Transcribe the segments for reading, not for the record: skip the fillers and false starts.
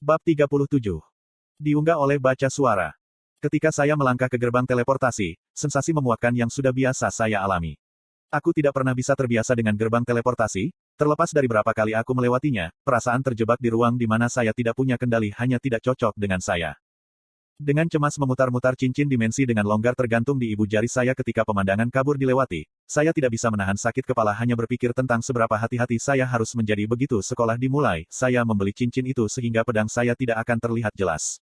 Bab 37. Diunggah oleh baca suara. Ketika saya melangkah ke gerbang teleportasi, sensasi memuakkan yang sudah biasa saya alami. Aku tidak pernah bisa terbiasa dengan gerbang teleportasi, terlepas dari berapa kali aku melewatinya, perasaan terjebak di ruang di mana saya tidak punya kendali hanya tidak cocok dengan saya. Dengan cemas memutar-mutar cincin dimensi dengan longgar tergantung di ibu jari saya ketika pemandangan kabur dilewati, saya tidak bisa menahan sakit kepala hanya berpikir tentang seberapa hati-hati saya harus menjadi begitu sekolah dimulai, saya membeli cincin itu sehingga pedang saya tidak akan terlihat jelas.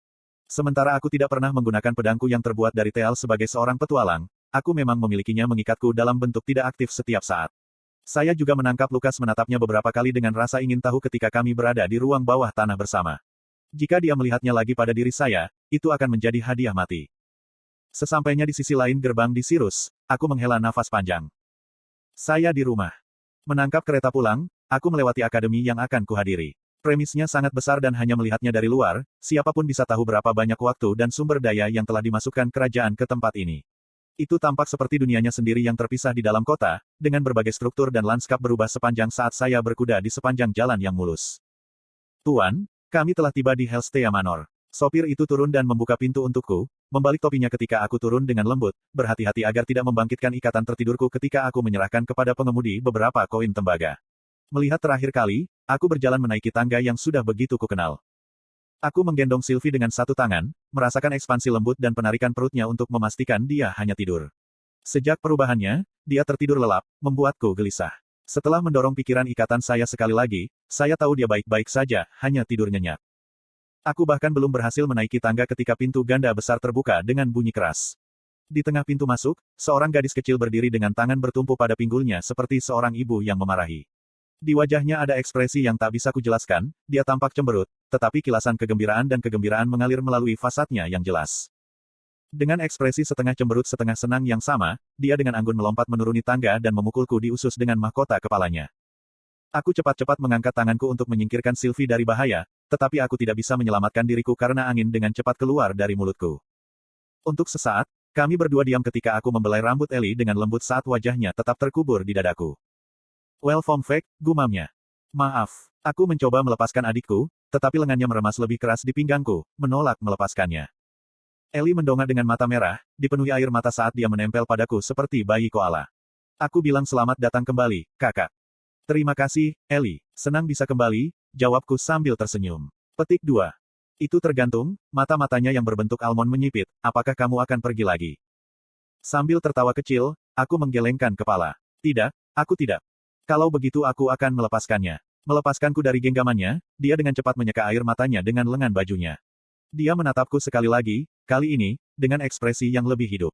Sementara aku tidak pernah menggunakan pedangku yang terbuat dari teal sebagai seorang petualang, aku memang memilikinya mengikatku dalam bentuk tidak aktif setiap saat. Saya juga menangkap Lukas menatapnya beberapa kali dengan rasa ingin tahu ketika kami berada di ruang bawah tanah bersama. Jika dia melihatnya lagi pada diri saya, itu akan menjadi hadiah mati. Sesampainya di sisi lain gerbang di Sirus, aku menghela nafas panjang. Saya di rumah. Menangkap kereta pulang, aku melewati akademi yang akan kuhadiri. Premisnya sangat besar dan hanya melihatnya dari luar, siapapun bisa tahu berapa banyak waktu dan sumber daya yang telah dimasukkan kerajaan ke tempat ini. Itu tampak seperti dunianya sendiri yang terpisah di dalam kota, dengan berbagai struktur dan lanskap berubah sepanjang saat saya berkuda di sepanjang jalan yang mulus. Tuan, kami telah tiba di Helstea Manor. Sopir itu turun dan membuka pintu untukku, membalik topinya ketika aku turun dengan lembut, berhati-hati agar tidak membangkitkan ikatan tertidurku ketika aku menyerahkan kepada pengemudi beberapa koin tembaga. Melihat terakhir kali, aku berjalan menaiki tangga yang sudah begitu kukenal. Aku menggendong Sylvie dengan satu tangan, merasakan ekspansi lembut dan penarikan perutnya untuk memastikan dia hanya tidur. Sejak perubahannya, dia tertidur lelap, membuatku gelisah. Setelah mendorong pikiran ikatan saya sekali lagi, saya tahu dia baik-baik saja, hanya tidur nyenyak. Aku bahkan belum berhasil menaiki tangga ketika pintu ganda besar terbuka dengan bunyi keras. Di tengah pintu masuk, seorang gadis kecil berdiri dengan tangan bertumpu pada pinggulnya seperti seorang ibu yang memarahi. Di wajahnya ada ekspresi yang tak bisa kujelaskan, dia tampak cemberut, tetapi kilasan kegembiraan dan kegembiraan mengalir melalui fasadnya yang jelas. Dengan ekspresi setengah cemberut setengah senang yang sama, dia dengan anggun melompat menuruni tangga dan memukulku di usus dengan mahkota kepalanya. Aku cepat-cepat mengangkat tanganku untuk menyingkirkan Sylvie dari bahaya, tetapi aku tidak bisa menyelamatkan diriku karena angin dengan cepat keluar dari mulutku. Untuk sesaat, kami berdua diam ketika aku membelai rambut Ellie dengan lembut saat wajahnya tetap terkubur di dadaku. Well Vom Fake, gumamnya. Maaf, aku mencoba melepaskan adikku, tetapi lengannya meremas lebih keras di pinggangku, menolak melepaskannya. Ellie mendongak dengan mata merah, dipenuhi air mata saat dia menempel padaku seperti bayi koala. Aku bilang selamat datang kembali, kakak. Terima kasih, Ellie. Senang bisa kembali, jawabku sambil tersenyum. Petik 2. Itu tergantung, mata-matanya yang berbentuk almond menyipit, apakah kamu akan pergi lagi? Sambil tertawa kecil, aku menggelengkan kepala. Tidak, aku tidak. Kalau begitu aku akan melepaskannya. Melepaskanku dari genggamannya, dia dengan cepat menyeka air matanya dengan lengan bajunya. Dia menatapku sekali lagi, kali ini, dengan ekspresi yang lebih hidup.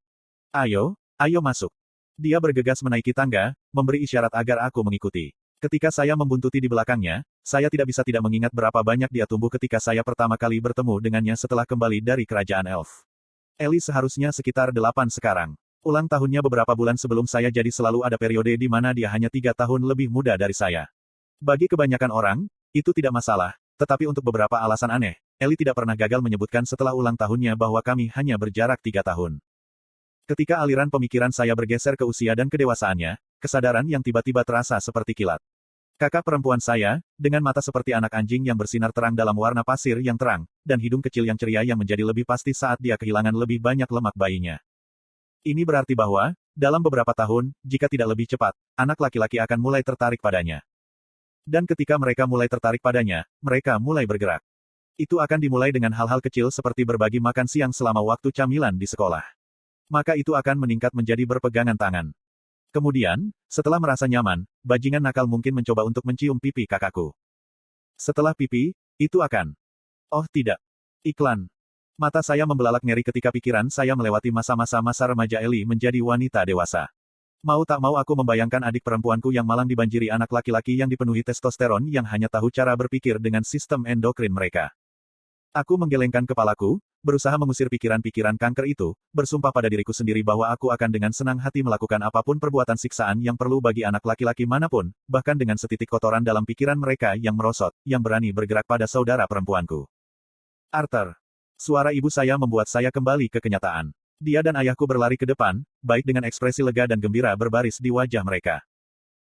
Ayo, ayo masuk. Dia bergegas menaiki tangga, memberi isyarat agar aku mengikuti. Ketika saya membuntuti di belakangnya, saya tidak bisa tidak mengingat berapa banyak dia tumbuh ketika saya pertama kali bertemu dengannya setelah kembali dari kerajaan elf. Ellie seharusnya sekitar 8 sekarang. Ulang tahunnya beberapa bulan sebelum saya jadi selalu ada periode di mana dia hanya 3 tahun lebih muda dari saya. Bagi kebanyakan orang, itu tidak masalah, tetapi untuk beberapa alasan aneh, Ellie tidak pernah gagal menyebutkan setelah ulang tahunnya bahwa kami hanya berjarak 3 tahun. Ketika aliran pemikiran saya bergeser ke usia dan kedewasaannya, kesadaran yang tiba-tiba terasa seperti kilat. Kakak perempuan saya, dengan mata seperti anak anjing yang bersinar terang dalam warna pasir yang terang, dan hidung kecil yang ceria yang menjadi lebih pasti saat dia kehilangan lebih banyak lemak bayinya. Ini berarti bahwa, dalam beberapa tahun, jika tidak lebih cepat, anak laki-laki akan mulai tertarik padanya. Dan ketika mereka mulai tertarik padanya, mereka mulai bergerak. Itu akan dimulai dengan hal-hal kecil seperti berbagi makan siang selama waktu camilan di sekolah. Maka itu akan meningkat menjadi berpegangan tangan. Kemudian, setelah merasa nyaman, bajingan nakal mungkin mencoba untuk mencium pipi kakakku. Setelah pipi, itu akan... Oh tidak. Iklan. Mata saya membelalak ngeri ketika pikiran saya melewati masa remaja Ellie menjadi wanita dewasa. Mau tak mau aku membayangkan adik perempuanku yang malang dibanjiri anak laki-laki yang dipenuhi testosteron yang hanya tahu cara berpikir dengan sistem endokrin mereka. Aku menggelengkan kepalaku, berusaha mengusir pikiran-pikiran kanker itu, bersumpah pada diriku sendiri bahwa aku akan dengan senang hati melakukan apapun perbuatan siksaan yang perlu bagi anak laki-laki manapun, bahkan dengan setitik kotoran dalam pikiran mereka yang merosot, yang berani bergerak pada saudara perempuanku. Arthur. Suara ibu saya membuat saya kembali ke kenyataan. Dia dan ayahku berlari ke depan, baik dengan ekspresi lega dan gembira berbaris di wajah mereka.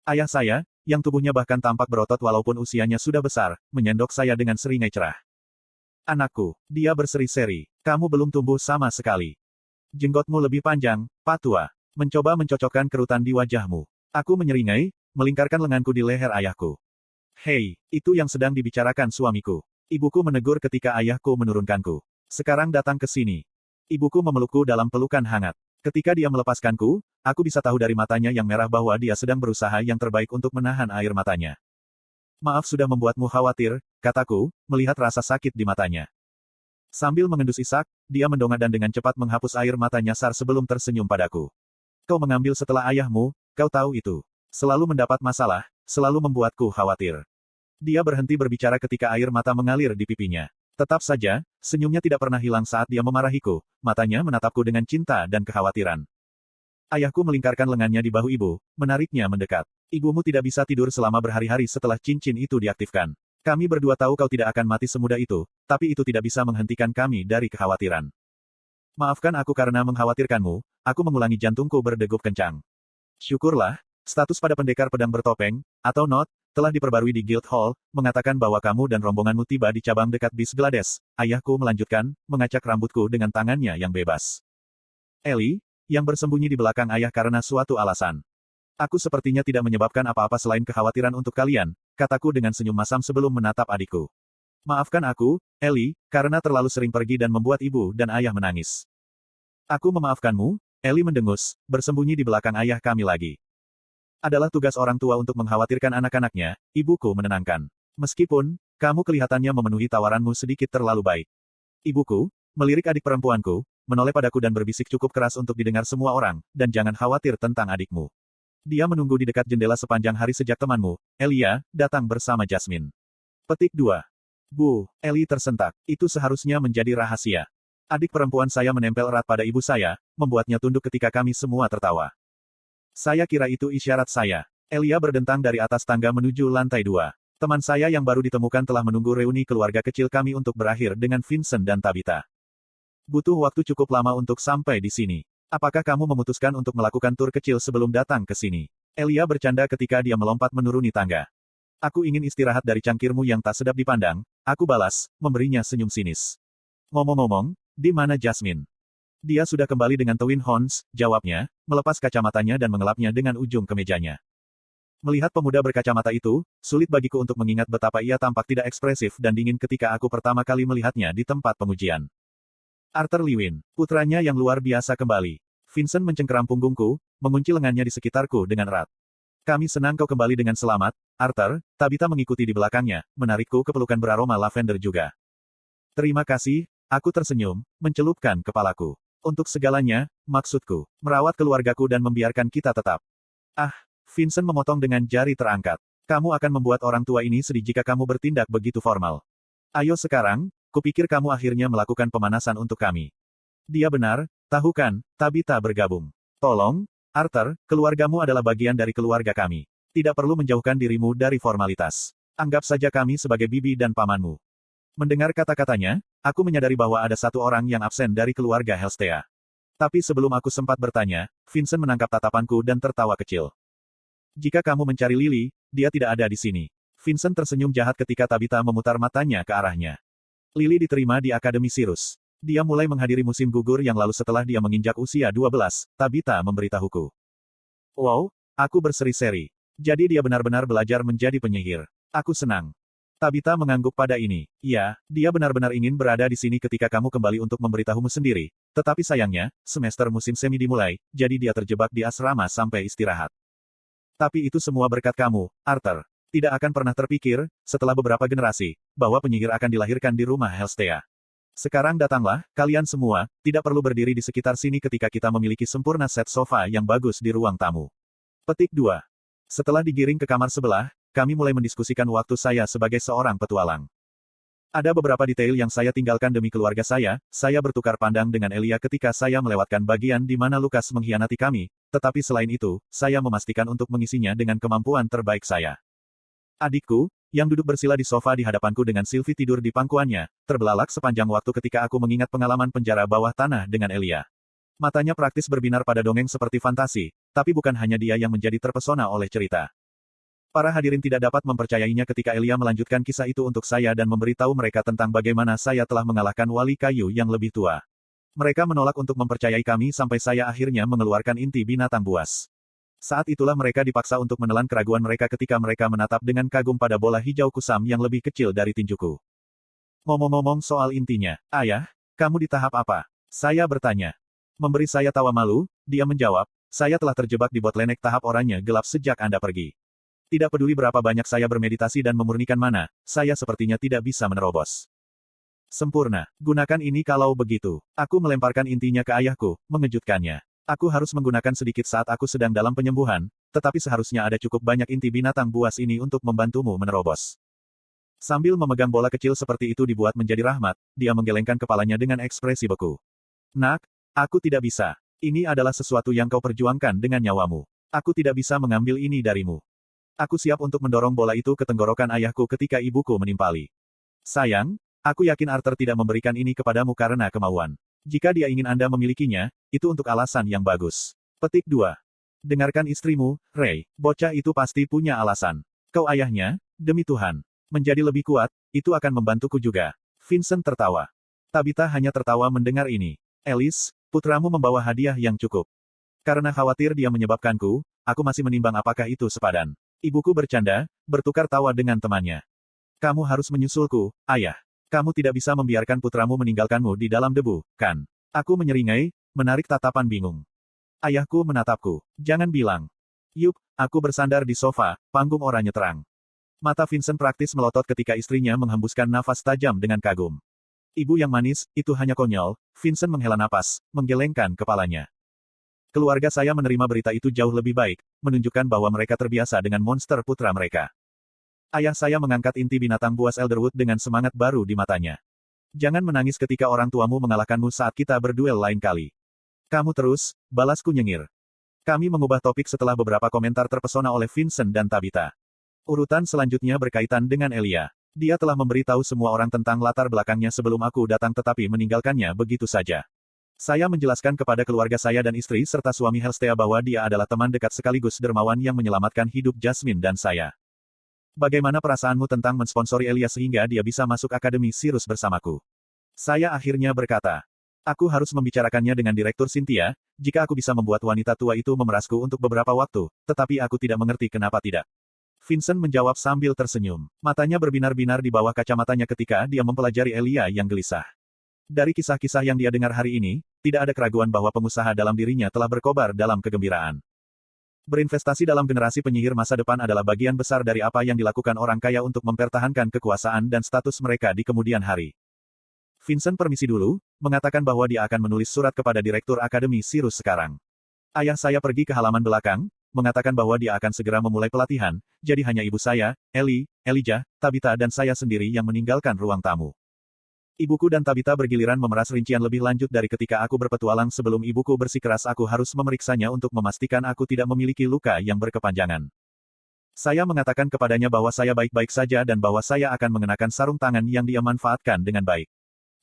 Ayah saya, yang tubuhnya bahkan tampak berotot walaupun usianya sudah besar, menyendok saya dengan seringai cerah. Anakku, dia berseri-seri. Kamu belum tumbuh sama sekali. Jenggotmu lebih panjang, Pak Tua. Mencoba mencocokkan kerutan di wajahmu. Aku menyeringai, melingkarkan lenganku di leher ayahku. Hei, itu yang sedang dibicarakan suamiku. Ibuku menegur ketika ayahku menurunkanku. Sekarang datang ke sini. Ibuku memelukku dalam pelukan hangat. Ketika dia melepaskanku, aku bisa tahu dari matanya yang merah bahwa dia sedang berusaha yang terbaik untuk menahan air matanya. Maaf sudah membuatmu khawatir, kataku, melihat rasa sakit di matanya. Sambil mengendus isak, dia mendongak dan dengan cepat menghapus air mata nyasar sebelum tersenyum padaku. Kau mengambil setelah ayahmu, kau tahu itu. Selalu mendapat masalah, selalu membuatku khawatir. Dia berhenti berbicara ketika air mata mengalir di pipinya. Tetap saja, senyumnya tidak pernah hilang saat dia memarahiku, matanya menatapku dengan cinta dan kekhawatiran. Ayahku melingkarkan lengannya di bahu ibu, menariknya mendekat. Ibumu tidak bisa tidur selama berhari-hari setelah cincin itu diaktifkan. Kami berdua tahu kau tidak akan mati semudah itu, tapi itu tidak bisa menghentikan kami dari kekhawatiran. Maafkan aku karena mengkhawatirkanmu, aku mengulangi jantungku berdegup kencang. Syukurlah, status pada pendekar pedang bertopeng, atau Not, telah diperbarui di Guild Hall, mengatakan bahwa kamu dan rombonganmu tiba di cabang dekat Bis Glades. Ayahku melanjutkan, mengacak rambutku dengan tangannya yang bebas. Ellie, yang bersembunyi di belakang ayah karena suatu alasan. Aku sepertinya tidak menyebabkan apa-apa selain kekhawatiran untuk kalian, kataku dengan senyum masam sebelum menatap adikku. Maafkan aku, Ellie, karena terlalu sering pergi dan membuat ibu dan ayah menangis. Aku memaafkanmu, Ellie mendengus, bersembunyi di belakang ayah kami lagi. Adalah tugas orang tua untuk mengkhawatirkan anak-anaknya, ibuku menenangkan. Meskipun, kamu kelihatannya memenuhi tawaranmu sedikit terlalu baik. Ibuku, melirik adik perempuanku, menoleh padaku dan berbisik cukup keras untuk didengar semua orang, dan jangan khawatir tentang adikmu. Dia menunggu di dekat jendela sepanjang hari sejak temanmu, Elia, datang bersama Jasmine. Petik 2. Bu, Ellie tersentak. Itu seharusnya menjadi rahasia. Adik perempuan saya menempel erat pada ibu saya, membuatnya tunduk ketika kami semua tertawa. Saya kira itu isyarat saya. Elia berdentang dari atas tangga menuju lantai 2. Teman saya yang baru ditemukan telah menunggu reuni keluarga kecil kami untuk berakhir dengan Vincent dan Tabitha. Butuh waktu cukup lama untuk sampai di sini. Apakah kamu memutuskan untuk melakukan tur kecil sebelum datang ke sini? Elia bercanda ketika dia melompat menuruni tangga. Aku ingin istirahat dari cangkirmu yang tak sedap dipandang, aku balas, memberinya senyum sinis. Ngomong-ngomong, di mana Jasmine? Dia sudah kembali dengan Twin Horns, jawabnya, melepas kacamatanya dan mengelapnya dengan ujung kemejanya. Melihat pemuda berkacamata itu, sulit bagiku untuk mengingat betapa ia tampak tidak ekspresif dan dingin ketika aku pertama kali melihatnya di tempat pengujian. Arthur Lewin, putranya yang luar biasa kembali. Vincent mencengkeram punggungku, mengunci lengannya di sekitarku dengan erat. Kami senang kau kembali dengan selamat, Arthur. Tabitha mengikuti di belakangnya, menarikku ke pelukan beraroma lavender juga. Terima kasih, aku tersenyum, mencelupkan kepalaku. Untuk segalanya, maksudku, merawat keluargaku dan membiarkan kita tetap. Ah, Vincent memotong dengan jari terangkat. Kamu akan membuat orang tua ini sedih jika kamu bertindak begitu formal. Ayo sekarang, kupikir kamu akhirnya melakukan pemanasan untuk kami. Dia benar, tahu kan, Tabitha bergabung. Tolong, Arthur, keluargamu adalah bagian dari keluarga kami. Tidak perlu menjauhkan dirimu dari formalitas. Anggap saja kami sebagai bibi dan pamanmu. Mendengar kata-katanya, aku menyadari bahwa ada satu orang yang absen dari keluarga Helstea. Tapi sebelum aku sempat bertanya, Vincent menangkap tatapanku dan tertawa kecil. Jika kamu mencari Lily, dia tidak ada di sini. Vincent tersenyum jahat ketika Tabitha memutar matanya ke arahnya. Lily diterima di Akademi Sirus. Dia mulai menghadiri musim gugur yang lalu setelah dia menginjak usia 12, Tabitha memberitahuku. Wow, aku berseri-seri. Jadi dia benar-benar belajar menjadi penyihir. Aku senang. Tabitha mengangguk pada ini. Ya, dia benar-benar ingin berada di sini ketika kamu kembali untuk memberitahumu sendiri. Tetapi sayangnya, semester musim semi dimulai, jadi dia terjebak di asrama sampai istirahat. Tapi itu semua berkat kamu, Arthur. Tidak akan pernah terpikir, setelah beberapa generasi, bahwa penyihir akan dilahirkan di rumah Helstea. Sekarang datanglah, kalian semua, tidak perlu berdiri di sekitar sini ketika kita memiliki sempurna set sofa yang bagus di ruang tamu. Petik 2. Setelah digiring ke kamar sebelah, kami mulai mendiskusikan waktu saya sebagai seorang petualang. Ada beberapa detail yang saya tinggalkan demi keluarga saya bertukar pandang dengan Elia ketika saya melewatkan bagian di mana Lukas mengkhianati kami, tetapi selain itu, saya memastikan untuk mengisinya dengan kemampuan terbaik saya. Adikku, yang duduk bersila di sofa di hadapanku dengan Sylvie tidur di pangkuannya, terbelalak sepanjang waktu ketika aku mengingat pengalaman penjara bawah tanah dengan Elia. Matanya praktis berbinar pada dongeng seperti fantasi, tapi bukan hanya dia yang menjadi terpesona oleh cerita. Para hadirin tidak dapat mempercayainya ketika Elia melanjutkan kisah itu untuk saya dan memberitahu mereka tentang bagaimana saya telah mengalahkan wali kayu yang lebih tua. Mereka menolak untuk mempercayai kami sampai saya akhirnya mengeluarkan inti binatang buas. Saat itulah mereka dipaksa untuk menelan keraguan mereka ketika mereka menatap dengan kagum pada bola hijau kusam yang lebih kecil dari tinjuku. Ngomong-ngomong soal intinya, ayah, kamu di tahap apa? Saya bertanya. Memberi saya tawa malu, dia menjawab, saya telah terjebak di bottleneck tahap oranye gelap sejak Anda pergi. Tidak peduli berapa banyak saya bermeditasi dan memurnikan mana, saya sepertinya tidak bisa menerobos. Sempurna. Gunakan ini kalau begitu. Aku melemparkan intinya ke ayahku, mengejutkannya. Aku harus menggunakan sedikit saat aku sedang dalam penyembuhan, tetapi seharusnya ada cukup banyak inti binatang buas ini untuk membantumu menerobos. Sambil memegang bola kecil seperti itu dibuat menjadi rahmat, dia menggelengkan kepalanya dengan ekspresi beku. Nak, aku tidak bisa. Ini adalah sesuatu yang kau perjuangkan dengan nyawamu. Aku tidak bisa mengambil ini darimu. Aku siap untuk mendorong bola itu ke tenggorokan ayahku ketika ibuku menimpali. Sayang, aku yakin Arthur tidak memberikan ini kepadamu karena kemauan. Jika dia ingin Anda memilikinya, itu untuk alasan yang bagus. Petik 2. Dengarkan istrimu, Ray. Bocah itu pasti punya alasan. Kau ayahnya, demi Tuhan. Menjadi lebih kuat, itu akan membantuku juga. Vincent tertawa. Tabitha hanya tertawa mendengar ini. Alice, putramu membawa hadiah yang cukup. Karena khawatir dia menyebabkanku, aku masih menimbang apakah itu sepadan. Ibuku bercanda, bertukar tawa dengan temannya. Kamu harus menyusulku, ayah. Kamu tidak bisa membiarkan putramu meninggalkanmu di dalam debu, kan? Aku menyeringai, menarik tatapan bingung. Ayahku menatapku. Jangan bilang. Yup, aku bersandar di sofa, panggung oranye terang. Mata Vincent praktis melotot ketika istrinya menghembuskan nafas tajam dengan kagum. Ibu yang manis, itu hanya konyol, Vincent menghela napas, menggelengkan kepalanya. Keluarga saya menerima berita itu jauh lebih baik, menunjukkan bahwa mereka terbiasa dengan monster putra mereka. Ayah saya mengangkat inti binatang buas Elderwood dengan semangat baru di matanya. Jangan menangis ketika orang tuamu mengalahkanmu saat kita berduel lain kali. Kamu terus, balasku nyengir. Kami mengubah topik setelah beberapa komentar terpesona oleh Vincent dan Tabitha. Urutan selanjutnya berkaitan dengan Elia. Dia telah memberitahu semua orang tentang latar belakangnya sebelum aku datang tetapi meninggalkannya begitu saja. Saya menjelaskan kepada keluarga saya dan istri serta suami Helstea bahwa dia adalah teman dekat sekaligus dermawan yang menyelamatkan hidup Jasmine dan saya. Bagaimana perasaanmu tentang mensponsori Elia sehingga dia bisa masuk Akademi Sirus bersamaku? Saya akhirnya berkata. Aku harus membicarakannya dengan Direktur Cynthia, jika aku bisa membuat wanita tua itu memerasku untuk beberapa waktu, tetapi aku tidak mengerti kenapa tidak. Vincent menjawab sambil tersenyum. Matanya berbinar-binar di bawah kacamatanya ketika dia mempelajari Elia yang gelisah. Dari kisah-kisah yang dia dengar hari ini, tidak ada keraguan bahwa pengusaha dalam dirinya telah berkobar dalam kegembiraan. Berinvestasi dalam generasi penyihir masa depan adalah bagian besar dari apa yang dilakukan orang kaya untuk mempertahankan kekuasaan dan status mereka di kemudian hari. Vincent permisi dulu, mengatakan bahwa dia akan menulis surat kepada Direktur Akademi Sirus sekarang. Ayah saya pergi ke halaman belakang, mengatakan bahwa dia akan segera memulai pelatihan, jadi hanya ibu saya, Elijah, Tabitha dan saya sendiri yang meninggalkan ruang tamu. Ibuku dan Tabitha bergiliran memeras rincian lebih lanjut dari ketika aku berpetualang sebelum ibuku bersikeras aku harus memeriksanya untuk memastikan aku tidak memiliki luka yang berkepanjangan. Saya mengatakan kepadanya bahwa saya baik-baik saja dan bahwa saya akan mengenakan sarung tangan yang dia manfaatkan dengan baik.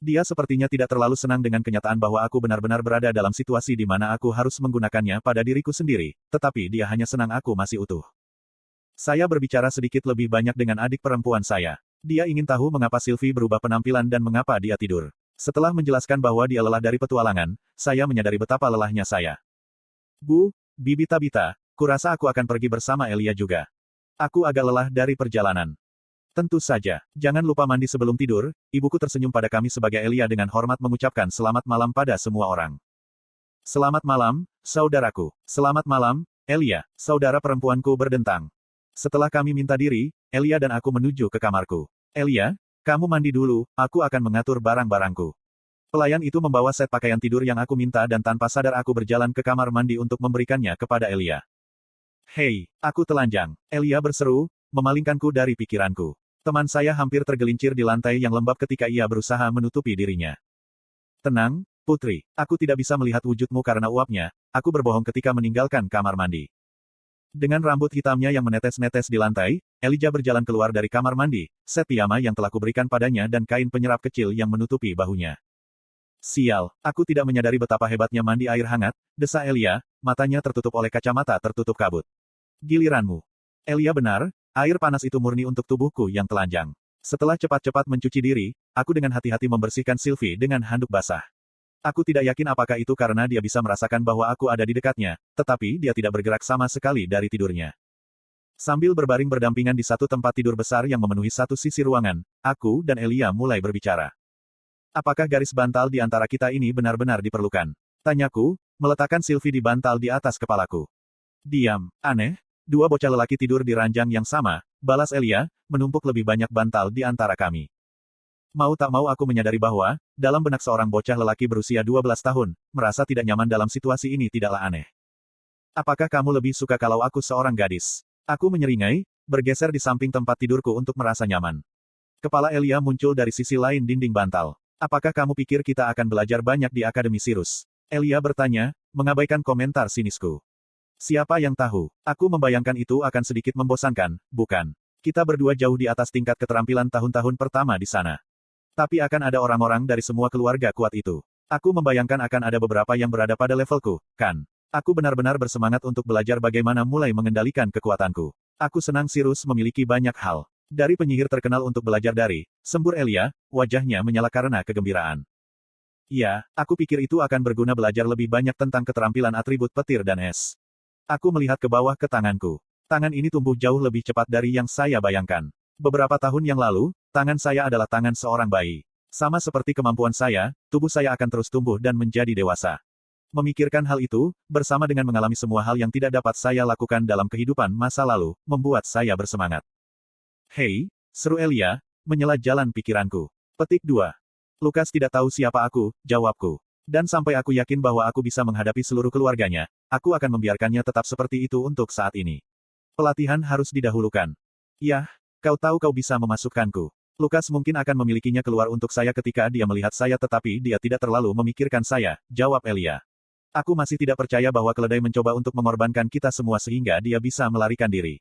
Dia sepertinya tidak terlalu senang dengan kenyataan bahwa aku benar-benar berada dalam situasi di mana aku harus menggunakannya pada diriku sendiri, tetapi dia hanya senang aku masih utuh. Saya berbicara sedikit lebih banyak dengan adik perempuan saya. Dia ingin tahu mengapa Sylvie berubah penampilan dan mengapa dia tidur. Setelah menjelaskan bahwa dia lelah dari petualangan, saya menyadari betapa lelahnya saya. Bu, Bibi Tabitha, kurasa aku akan pergi bersama Elia juga. Aku agak lelah dari perjalanan. Tentu saja, jangan lupa mandi sebelum tidur, ibuku tersenyum pada kami sebagai Elia dengan hormat mengucapkan selamat malam pada semua orang. Selamat malam, saudaraku. Selamat malam, Elia, saudara perempuanku berdentang. Setelah kami minta diri, Elia dan aku menuju ke kamarku. Elia, kamu mandi dulu, aku akan mengatur barang-barangku. Pelayan itu membawa set pakaian tidur yang aku minta dan tanpa sadar aku berjalan ke kamar mandi untuk memberikannya kepada Elia. Hei, aku telanjang, Elia berseru, memalingkanku dari pikiranku. Teman saya hampir tergelincir di lantai yang lembab ketika ia berusaha menutupi dirinya. Tenang, putri, aku tidak bisa melihat wujudmu karena uapnya, aku berbohong ketika meninggalkan kamar mandi. Dengan rambut hitamnya yang menetes-netes di lantai, Elijah berjalan keluar dari kamar mandi, set piyama yang telah kuberikan padanya dan kain penyerap kecil yang menutupi bahunya. Sial, aku tidak menyadari betapa hebatnya mandi air hangat, desa Elia, matanya tertutup oleh kacamata tertutup kabut. Giliranmu. Elia benar, Air panas itu murni untuk tubuhku yang telanjang. Setelah cepat-cepat mencuci diri, aku dengan hati-hati membersihkan Sylvie dengan handuk basah. Aku tidak yakin apakah itu karena dia bisa merasakan bahwa aku ada di dekatnya, tetapi dia tidak bergerak sama sekali dari tidurnya. Sambil berbaring berdampingan di satu tempat tidur besar yang memenuhi satu sisi ruangan, aku dan Elia mulai berbicara. Apakah garis bantal di antara kita ini benar-benar diperlukan? Tanyaku, meletakkan Sylvie di bantal di atas kepalaku. Diam, aneh. Dua bocah lelaki tidur di ranjang yang sama, balas Elia, menumpuk lebih banyak bantal di antara kami. Mau tak mau aku menyadari bahwa, dalam benak seorang bocah lelaki berusia 12 tahun, merasa tidak nyaman dalam situasi ini tidaklah aneh. Apakah kamu lebih suka kalau aku seorang gadis? Aku menyeringai, bergeser di samping tempat tidurku untuk merasa nyaman. Kepala Elia muncul dari sisi lain dinding bantal. Apakah kamu pikir kita akan belajar banyak di Akademi Sirus? Elia bertanya, mengabaikan komentar sinisku. Siapa yang tahu? Aku membayangkan itu akan sedikit membosankan, bukan? Kita berdua jauh di atas tingkat keterampilan tahun-tahun pertama di sana. Tapi akan ada orang-orang dari semua keluarga kuat itu. Aku membayangkan akan ada beberapa yang berada pada levelku, kan? Aku benar-benar bersemangat untuk belajar bagaimana mulai mengendalikan kekuatanku. Aku senang Sirus memiliki banyak hal. Dari penyihir terkenal untuk belajar dari, sembur Elia, wajahnya menyala karena kegembiraan. Ya, aku pikir itu akan berguna belajar lebih banyak tentang keterampilan atribut petir dan es. Aku melihat ke bawah ke tanganku. Tangan ini tumbuh jauh lebih cepat dari yang saya bayangkan. Beberapa tahun yang lalu, tangan saya adalah tangan seorang bayi. Sama seperti kemampuan saya, tubuh saya akan terus tumbuh dan menjadi dewasa. Memikirkan hal itu, bersama dengan mengalami semua hal yang tidak dapat saya lakukan dalam kehidupan masa lalu, membuat saya bersemangat. Hei, seru Elia, menyela jalan pikiranku. Petik 2. Lukas tidak tahu siapa aku, jawabku. Dan sampai aku yakin bahwa aku bisa menghadapi seluruh keluarganya, aku akan membiarkannya tetap seperti itu untuk saat ini. Pelatihan harus didahulukan. Yah, kau tahu kau bisa memasukkanku. Lukas mungkin akan memilikinya keluar untuk saya ketika dia melihat saya tetapi dia tidak terlalu memikirkan saya, jawab Elia. Aku masih tidak percaya bahwa keledai mencoba untuk mengorbankan kita semua sehingga dia bisa melarikan diri.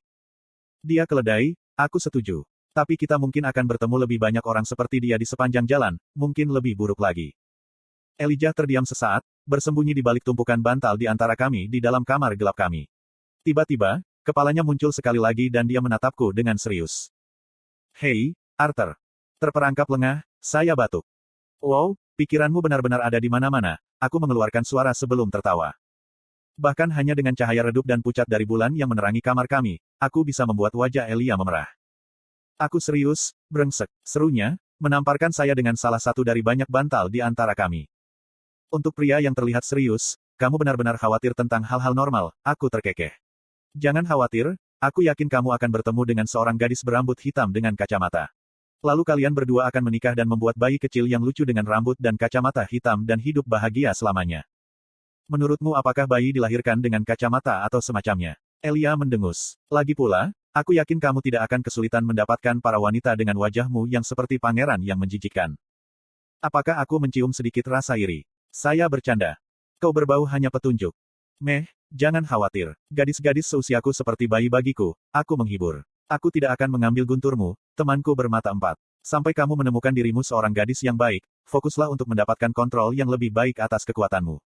Dia keledai, aku setuju. Tapi kita mungkin akan bertemu lebih banyak orang seperti dia di sepanjang jalan, mungkin lebih buruk lagi. Elijah terdiam sesaat, bersembunyi di balik tumpukan bantal di antara kami di dalam kamar gelap kami. Tiba-tiba, kepalanya muncul sekali lagi dan dia menatapku dengan serius. Hei, Arthur. Terperangkap lengah, saya batuk. Wow, pikiranmu benar-benar ada di mana-mana, aku mengeluarkan suara sebelum tertawa. Bahkan hanya dengan cahaya redup dan pucat dari bulan yang menerangi kamar kami, aku bisa membuat wajah Elia memerah. Aku serius, brengsek, serunya, menamparkan saya dengan salah satu dari banyak bantal di antara kami. Untuk pria yang terlihat serius, kamu benar-benar khawatir tentang hal-hal normal, aku terkekeh. Jangan khawatir, aku yakin kamu akan bertemu dengan seorang gadis berambut hitam dengan kacamata. Lalu kalian berdua akan menikah dan membuat bayi kecil yang lucu dengan rambut dan kacamata hitam dan hidup bahagia selamanya. Menurutmu apakah bayi dilahirkan dengan kacamata atau semacamnya? Elia mendengus. Lagi pula, aku yakin kamu tidak akan kesulitan mendapatkan para wanita dengan wajahmu yang seperti pangeran yang menjijikkan. Apakah aku mencium sedikit rasa iri? Saya bercanda. Kau berbau hanya petunjuk. Meh, jangan khawatir. Gadis-gadis seusiaku seperti bayi bagiku, aku menghibur. Aku tidak akan mengambil gunturmu, temanku bermata empat. Sampai kamu menemukan dirimu seorang gadis yang baik, fokuslah untuk mendapatkan kontrol yang lebih baik atas kekuatanmu.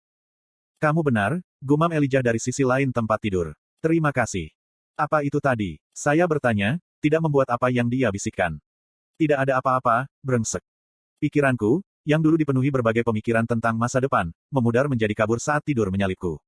Kamu benar, gumam Elijah dari sisi lain tempat tidur. Terima kasih. Apa itu tadi? Saya bertanya, tidak membuat apa yang dia bisikkan. Tidak ada apa-apa, brengsek. Pikiranku, yang dulu dipenuhi berbagai pemikiran tentang masa depan, memudar menjadi kabur saat tidur menyalipku.